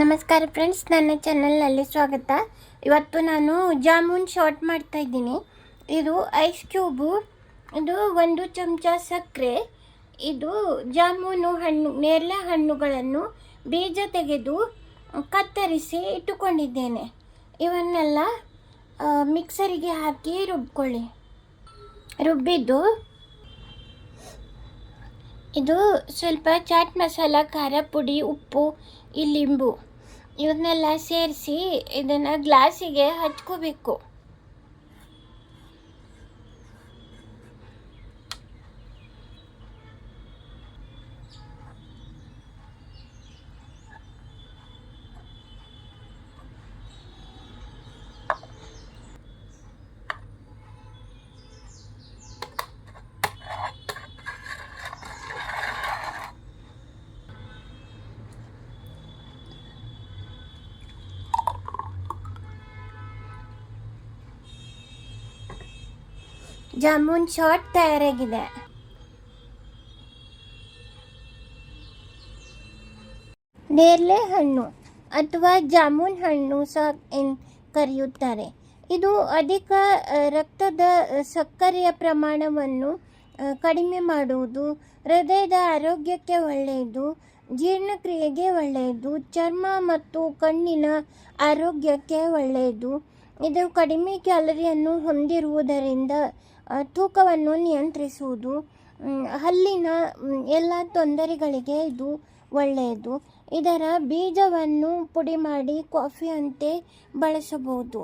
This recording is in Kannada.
ನಮಸ್ಕಾರ ಫ್ರೆಂಡ್ಸ್, ನನ್ನ ಚಾನಲ್ನಲ್ಲಿ ಸ್ವಾಗತ. ಇವತ್ತು ನಾನು ಜಾಮೂನ್ ಶಾರ್ಟ್ ಮಾಡ್ತಾ ಇದ್ದೀನಿ. ಇದು ಐಸ್ ಕ್ಯೂಬು, ಇದು 1 ಚಮಚ ಸಕ್ಕರೆ, ಇದು ಜಾಮೂನು ಹಣ್ಣು, ನೇರಳೆ ಹಣ್ಣುಗಳನ್ನು ಬೀಜ ತೆಗೆದು ಕತ್ತರಿಸಿ ಇಟ್ಟುಕೊಂಡಿದ್ದೇನೆ. ಇವನ್ನೆಲ್ಲ ಮಿಕ್ಸರಿಗೆ ಹಾಕಿ ರುಬ್ಬಿದ್ದು ಇದು ಸ್ವಲ್ಪ ಚಾಟ್ ಮಸಾಲ, ಖಾರ ಪುಡಿ, ಉಪ್ಪು, ಈ ಲಿಂಬು ಇವನ್ನೆಲ್ಲ ಸೇರಿಸಿ ಇದನ್ನು ಗ್ಲಾಸಿಗೆ ಹಚ್ಕೋಬೇಕು. ಜಾಮೂನ್ ಶಾರ್ಟ್ ತಯಾರಾಗಿದೆ. ನೇರಳೆ ಹಣ್ಣು ಅಥವಾ ಜಾಮೂನ್ ಹಣ್ಣು ಸಹ ಕರೆಯುತ್ತಾರೆ. ಇದು ಅಧಿಕ ರಕ್ತದ ಸಕ್ಕರೆಯ ಪ್ರಮಾಣವನ್ನು ಕಡಿಮೆ ಮಾಡುವುದು, ಹೃದಯದ ಆರೋಗ್ಯಕ್ಕೆ ಒಳ್ಳೆಯದು, ಜೀರ್ಣಕ್ರಿಯೆಗೆ ಒಳ್ಳೆಯದು, ಚರ್ಮ ಮತ್ತು ಕಣ್ಣಿನ ಆರೋಗ್ಯಕ್ಕೆ ಒಳ್ಳೆಯದು. ಇದು ಕಡಿಮೆ ಕ್ಯಾಲರಿಯನ್ನು ಹೊಂದಿರುವುದರಿಂದ ತೂಕವನ್ನು ನಿಯಂತ್ರಿಸುವುದು, ಹಲ್ಲಿನ ಎಲ್ಲ ತೊಂದರೆಗಳಿಗೆ ಇದು ಒಳ್ಳೆಯದು. ಇದರ ಬೀಜವನ್ನು ಪುಡಿ ಮಾಡಿ ಕಾಫಿಯಂತೆ ಬಳಸಬಹುದು.